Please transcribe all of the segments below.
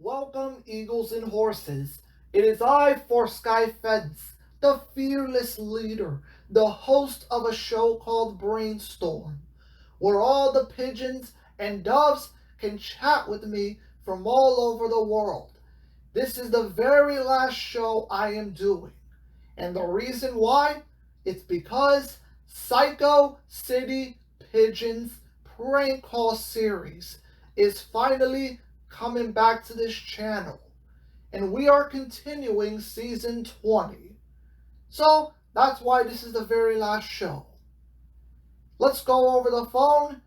Welcome, eagles and horses. It is I, For Sky Fence, the fearless leader, the host of a show called Brainstorm, where all the pigeons and doves can chat with me from all over the world. This is the very last show I am doing. And the reason why? It's because Psycho City Pigeons prank call series is finally coming back to this channel. And we are continuing season 20. So that's why this is the very last show. Let's go over the phone.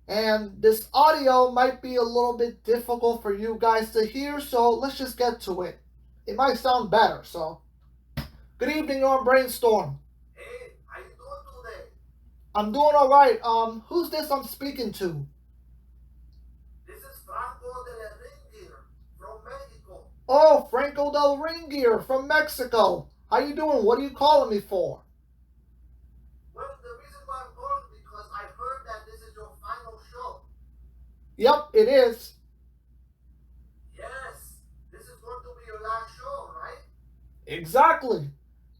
And this audio might be a little bit difficult for you guys to hear, so let's just get to it. It might sound better, so. Good evening, you're on Brainstorm. Hey, how you doing today? I'm doing alright. Who's this I'm speaking to? This is Franco de la Ringier from Mexico. Oh, Franco del Ringier from Mexico. How you doing? What are you calling me for? Well, the reason why I'm calling is because I heard that this is your final show. Yep, it is. Yes, this is going to be your last show, right? Exactly.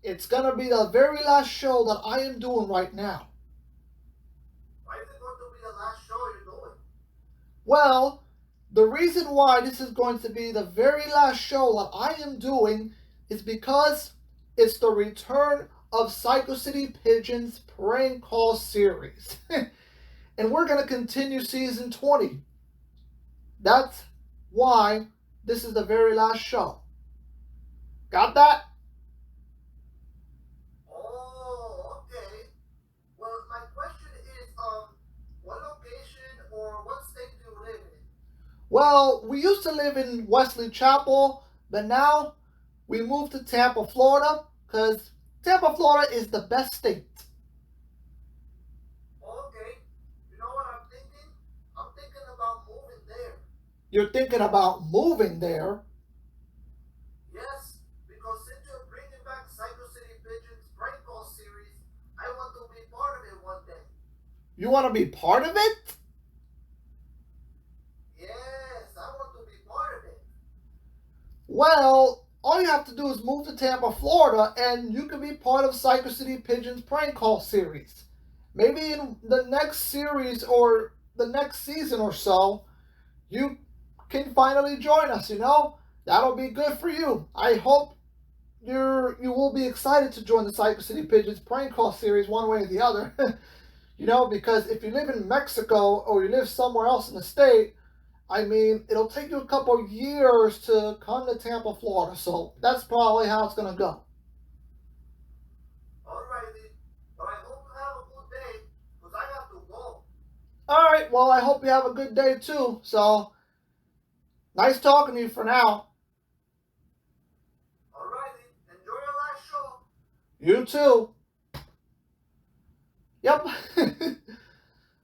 It's gonna be the very last show that I am doing right now. Why is it going to be the last show you're doing? Well, the reason why this is going to be the very last show that I am doing is because it's the return of Psycho City Pigeon's prank call series. And we're going to continue season 20. That's why this is the very last show. Got that? Oh, okay. Well, my question is, what location or what state do you live in? Well, we used to live in Wesley Chapel, but now we moved to Tampa, Florida, because Tampa, Florida is the best state. Okay. You know what I'm thinking? I'm thinking about moving there. You're thinking about moving there. Yes, because since you're bringing back Psycho City Pigeon's prank call series, I want to be part of it one day. You want to be part of it? Yes, I want to be part of it. Well, all you have to do is move to Tampa, Florida, and you can be part of Psycho City Pigeon's prank call series. Maybe in the next series or the next season or so, you can finally join us, you know? That'll be good for you. I hope you will be excited to join the Psycho City Pigeons prank call series one way or the other. You know, because if you live in Mexico or you live somewhere else in the state, I mean, it'll take you a couple years to come to Tampa, Florida. So that's probably how it's going to go. Alrighty, but I hope you have a good day, because I have to go. All right, well, I hope you have a good day too. So nice talking to you for now. Alrighty, enjoy your last show. You too. Yep.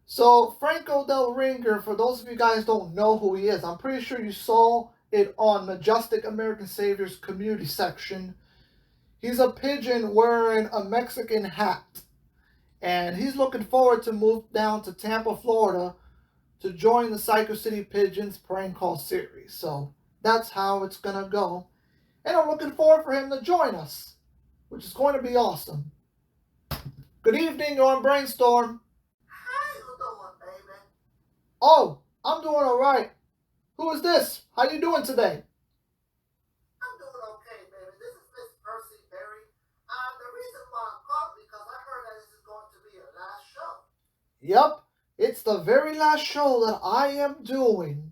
So Franco Del Ringer, for those of you guys don't know who he is, I'm pretty sure you saw it on Majestic American Saviors community section. He's a pigeon wearing a Mexican hat. And he's looking forward to move down to Tampa, Florida to join the Psycho City Pigeons prank call series. So that's how it's going to go. And I'm looking forward for him to join us, which is going to be awesome. Good evening, you're on Brainstorm. How you doing, baby? Oh, I'm doing all right. Who is this? How you doing today? I'm doing okay, baby. This is Miss Percy Berry. The reason why I'm calling because I heard that this is going to be your last show. Yep, it's the very last show that I am doing.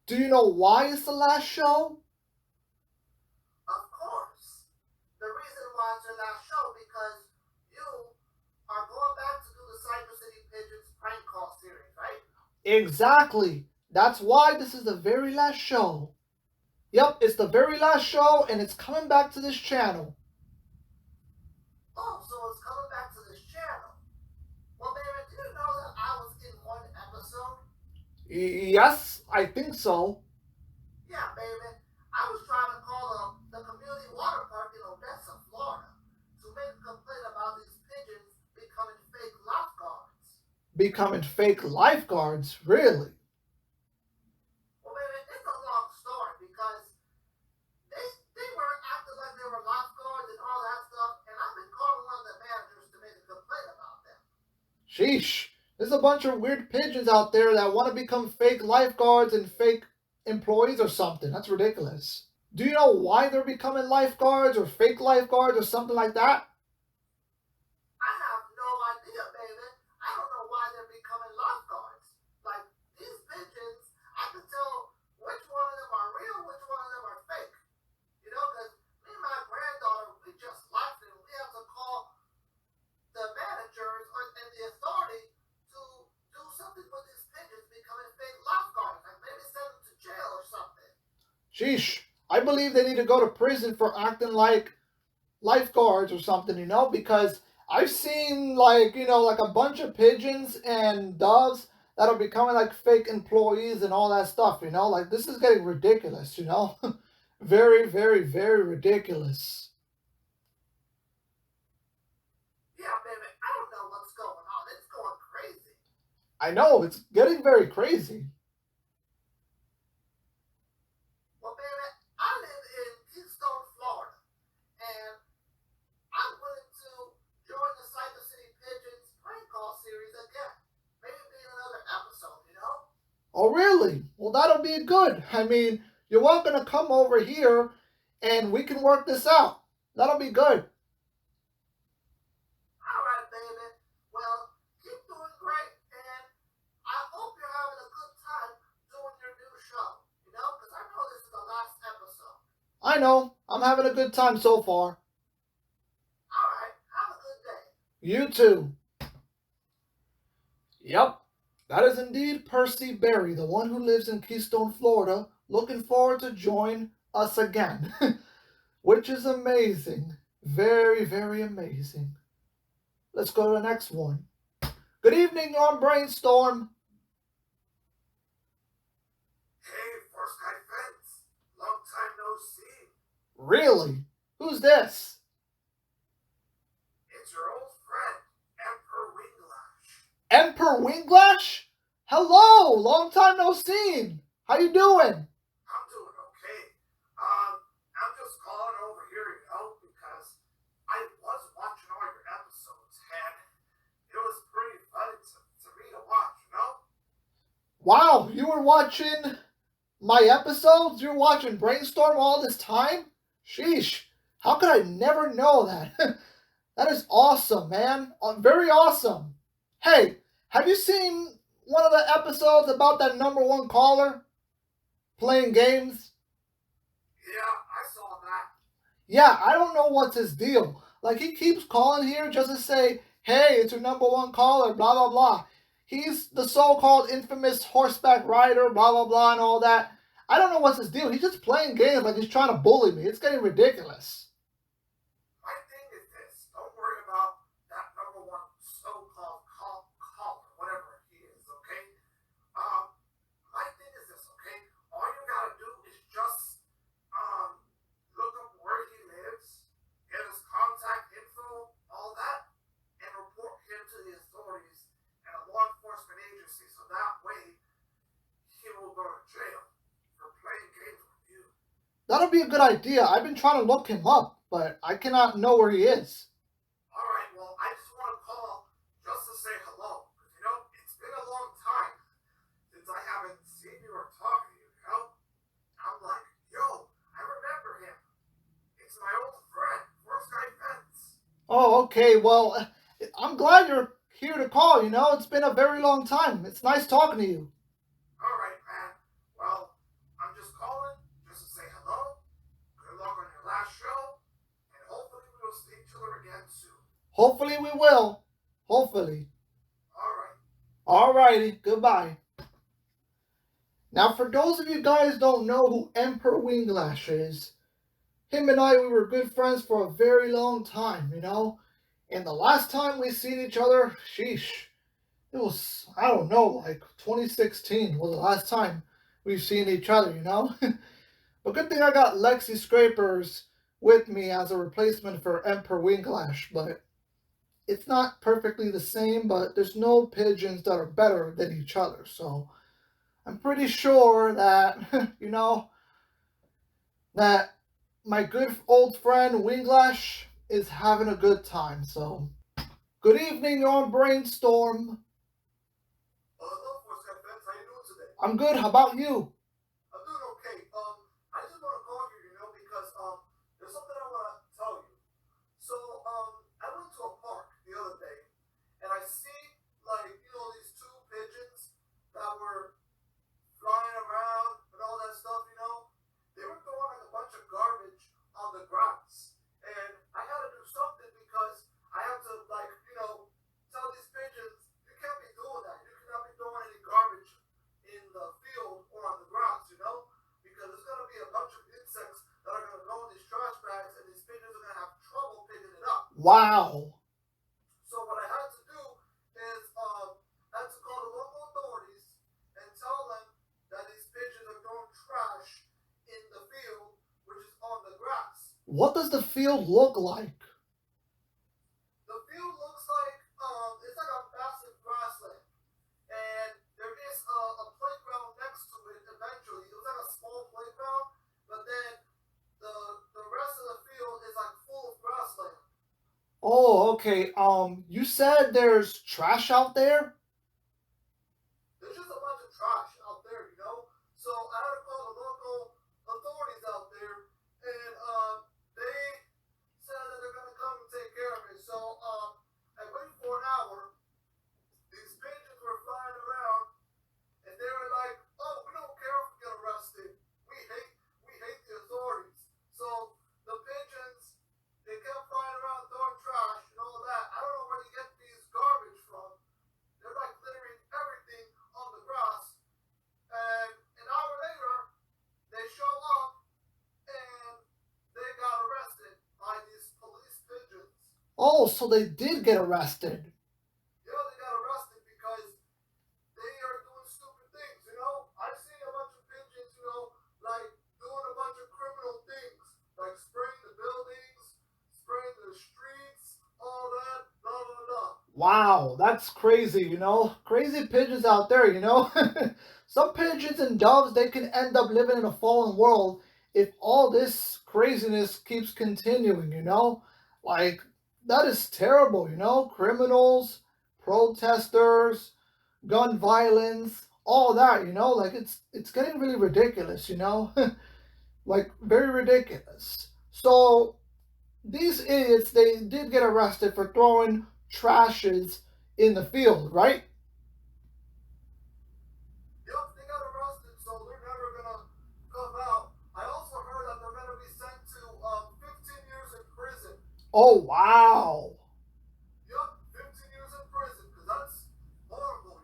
Do you know why it's the last show? Of course. The reason why it's your last show because you are going back to do the Cyber City Pigeons prank call series, right? Exactly. That's why this is the very last show. Yep, it's the very last show and it's coming back to this channel. Oh, so it's coming back to this channel. Well, baby, do you know that I was in one episode? Yes, I think so. Yeah, baby. I was trying to call the community water park in Odessa, Florida, to make a complaint about these pigeons becoming fake lifeguards. Becoming fake lifeguards? Really? Well, baby, it's a long story because Sheesh. There's a bunch of weird pigeons out there that want to become fake lifeguards and fake employees or something. That's ridiculous. Do you know why they're becoming lifeguards or fake lifeguards or something like that? I have no idea, baby. I don't know why they're becoming lifeguards. Like, these pigeons, I can tell which one of them are real, which one of them are fake. You know, because me and my granddaughter, we just left and we have to call the managers and the authority to do something with these pigeons becoming fake lifeguards. Like, maybe send them to jail or something. Sheesh. I believe they need to go to prison for acting like lifeguards or something, because I've seen like a bunch of pigeons and doves that are becoming like fake employees and all that stuff, like this is getting ridiculous. Very, very, very ridiculous. Yeah, baby, I don't know what's going on. It's going crazy. I know, it's getting very crazy. Well, baby, I live in Keystone, Florida, and I'm willing to join the Cyber City Pigeons prank call series again. Maybe be in another episode, you know? Oh, really? Well, that'll be good. I mean, you're welcome to come over here and we can work this out. That'll be good. All right, baby. Well, keep doing great, and I hope you're having a good time doing your new show, you know? Because I know this is the last episode. I know. I'm having a good time so far. All right, have a good day. You too. Yep. That is indeed Percy Berry, the one who lives in Keystone, Florida, looking forward to join us again. Which is amazing. Very, very amazing. Let's go to the next one. Good evening, on Brainstorm. Hey, First Guy Fence. Long time no see. Really? Who's this? It's your old friend, Emperor Winglash. Emperor Winglash? Hello, long time no seen. How you doing? I'm doing okay. I'm just calling over here, because I was watching all your episodes, and it was pretty funny to me to watch. Wow, you were watching my episodes? You were watching Brainstorm all this time? Sheesh. How could I never know that? That is awesome, man. Very awesome. Hey, have you seen one of the episodes about that number one caller playing games? Yeah, I saw that. Yeah, I don't know what's his deal. Like, he keeps calling here just to say, hey, it's your number one caller, blah, blah, blah. He's the so called infamous horseback rider, blah, blah, blah, and all that. I don't know what's his deal. He's just playing games like he's trying to bully me. It's getting ridiculous. My thing is this: don't worry about that number one so-called caller, whatever he is. Okay. My thing is this. Okay. All you gotta do is just look up where he lives, get his contact info, all that, and report him to the authorities and a law enforcement agency. So that way, he will go to jail for playing games with you. That'll be a good idea. I've been trying to look him up, but I cannot know where he is. All right. Well, I just want to call just to say hello, because it's been a long time since I haven't seen you or talked to you. I'm like, yo, I remember him. It's my old friend, First Guy Fence. Oh, okay. Well, I'm glad you're here to call. It's been a very long time. It's nice talking to you. All right, man. Well, I'm just calling just to say hello. Good luck on your last show, and hopefully we will see each other again soon. Hopefully, we will. Hopefully. All right. Alrighty. Goodbye. Now, for those of you guys don't know who Emperor Winglash is, him and I, we were good friends for a very long time. And the last time we seen each other, sheesh, it was, I don't know, like 2016 was the last time we've seen each other. But good thing I got Lexi Scrapers with me as a replacement for Emperor Winglash, but it's not perfectly the same, but there's no pigeons that are better than each other, so I'm pretty sure that, that my good old friend Winglash is having a good time, so Good evening, you're on Brainstorm. Hello, Force Fans. How you doing today? I'm good. How about you? I'm doing okay. I just want to call you, because there's something I want to tell you. So, I went to a park the other day, and I see these two pigeons that were flying around and all that stuff. They were throwing like a bunch of garbage on the grass, and I had to do something because I have to tell these pigeons you can't be doing that. You cannot be throwing any garbage in the field or on the grass. Because there's gonna be a bunch of insects that are gonna go in these trash bags, and these pigeons are gonna have trouble picking it up. Wow. So what I had to do is I had to call the local authorities and tell them that these pigeons are throwing trash in the field, which is on the grass. What does the field look like? The field looks like it's like a massive grassland, and there is a playground next to it. Eventually, it was like a small playground, but then the rest of the field is like full of grassland. Oh, okay. You said there's trash out there? There's just a bunch of trash out there. So I had to call the local authorities out there, and they said that they're gonna come and take care of it. So I waited for an hour. These pigeons were flying around, and they were like, "Oh, we don't care if we get arrested. We hate the authorities." So the pigeons, they kept flying around throwing trash and all that. I don't know where they get these garbage from. They're like littering everything on the grass. And an hour later, they show up and they got arrested by these police pigeons. Oh, so they did get arrested. Yeah, they got arrested because they are doing stupid things. I've seen a bunch of pigeons, like doing a bunch of criminal things, like spraying the buildings, spraying the streets, all that, blah, blah, blah. Wow, that's crazy. Crazy pigeons out there. Some pigeons and doves, they can end up living in a fallen world if all this craziness keeps continuing. Like, that is terrible. Criminals, protesters, gun violence, all that. Like, it's getting really ridiculous. Like, very ridiculous. So, these idiots, they did get arrested for throwing trashes in the field, right? Yep, they got arrested, so they're never gonna come out. I also heard that they're gonna be sent to 15 years in prison. Oh, wow. Yep, 15 years in prison, because that's horrible.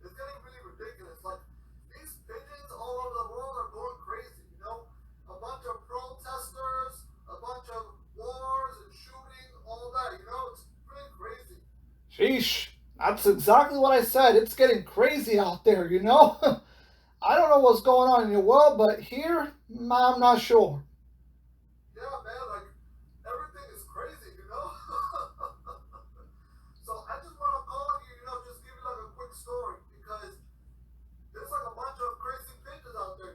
It's getting really ridiculous. Like, these pigeons all over the world are going crazy. A bunch of protesters, a bunch of wars and shooting, all that. It's pretty crazy. Sheesh. That's exactly what I said. It's getting crazy out there. I don't know what's going on in your world, but here, I'm not sure. Yeah, man, like, everything is crazy. So I just want to call you, just give you like a quick story because there's like a bunch of crazy pigeons out there.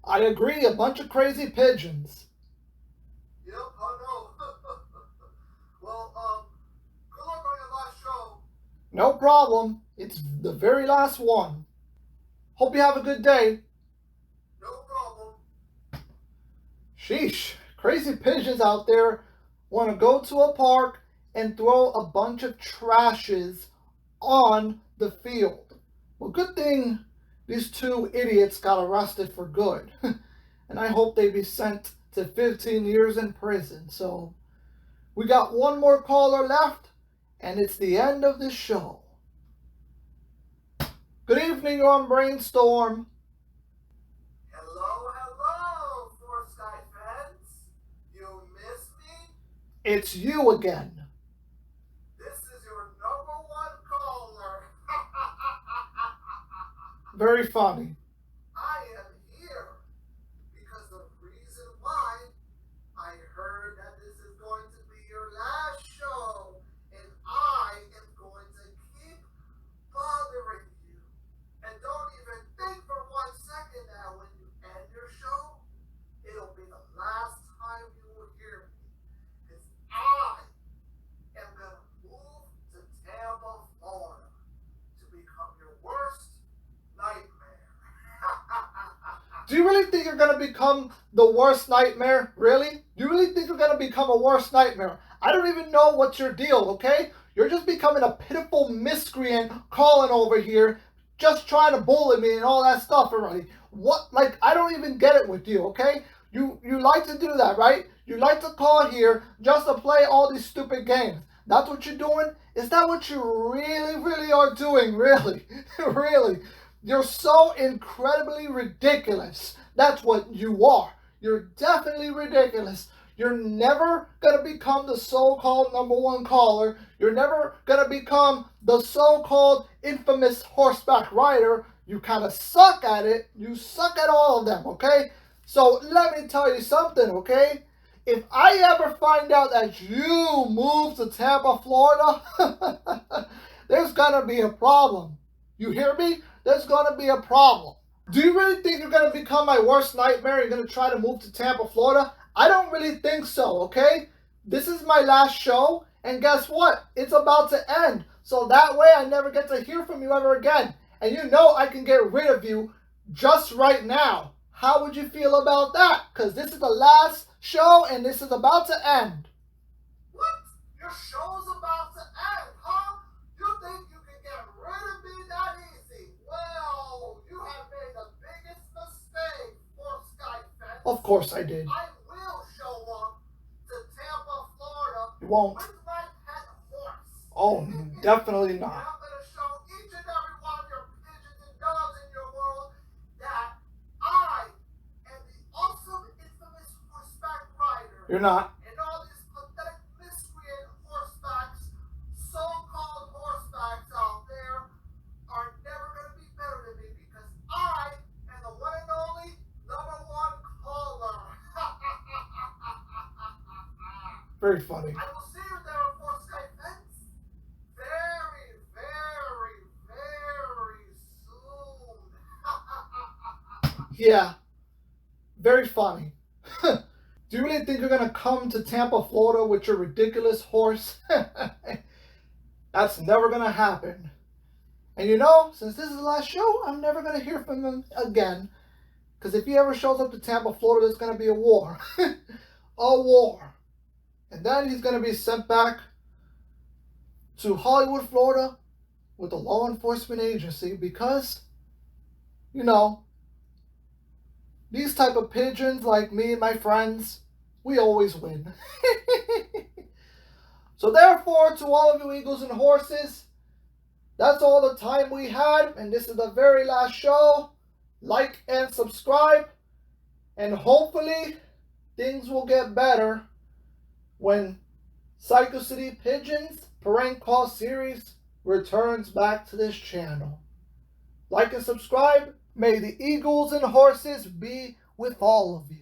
I agree, a bunch of crazy pigeons. Yep, I know. Well, good luck on your last show. No problem. It's the very last one. Hope you have a good day. No problem. Sheesh. Crazy pigeons out there want to go to a park and throw a bunch of trashes on the field. Well, good thing these two idiots got arrested for good. And I hope they be sent to 15 years in prison. So, we got one more caller left, and it's the end of the show. Good evening, on Brainstorm. Hello, Four Sky fans. You miss me? It's you again. This is your number one caller. Very funny. I am here because the reason why I heard that this is going to be your last show, and I am going to keep bothering you. And don't even think for 1 second that when you end your show, it'll be the last time you will hear me. Because I am going to move really think you're going to become the worst nightmare? Really? Do you really think you're going to become a worst nightmare? I don't even know what's your deal, okay? You're just becoming a pitiful miscreant calling over here, just trying to bully me and all that stuff already. What? Like, I don't even get it with you, okay? You like to do that, right? You like to call here just to play all these stupid games. That's what you're doing? Is that what you really are doing? Really? Really? You're so incredibly ridiculous. That's what you are. You're definitely ridiculous. You're never going to become the so-called number one caller. You're never going to become the so-called infamous horseback rider. You kind of suck at it. You suck at all of them, okay? So let me tell you something, okay? If I ever find out that you moved to Tampa, Florida, there's going to be a problem. You hear me? There's going to be a problem. Do you really think you're going to become my worst nightmare? You're going to try to move to Tampa, Florida? I don't really think so, okay? This is my last show, and guess what? It's about to end. So that way I never get to hear from you ever again. And you know I can get rid of you just right now. How would you feel about that? Because this is the last show, and this is about to end. What? Your show's about to end, huh? You think you can get rid of me that easy? Well, you have made the biggest mistake for Skyfence. Of course I did. I will show up to Tampa, Florida. You won't. With my pet horse. Oh, definitely And not. I'm going to show each and every one of your pigeons and doves in your world that I am the awesome, infamous horseback rider. You're not. And all these pathetic miscreant horsebacks, so-called horsebacks out there, are never going to be better than me because I am the one and only number one caller. Very funny. I will see you there for Skyfence very, very, very soon. Yeah. Very funny. Do you really think you're going to come to Tampa, Florida with your ridiculous horse? That's never going to happen. And you know, since this is the last show, I'm never going to hear from him again. Because if he ever shows up to Tampa, Florida, there's going to be a war. A war. And then he's going to be sent back to Hollywood, Florida with a law enforcement agency because, you know, these type of pigeons like me and my friends, we always win. So therefore, to all of you eagles and horses, that's all the time we had, and this is the very last show. Like and subscribe, and hopefully things will get better when Psycho City Pigeons prank call series returns back to this channel. Like and subscribe. May the eagles and horses be with all of you.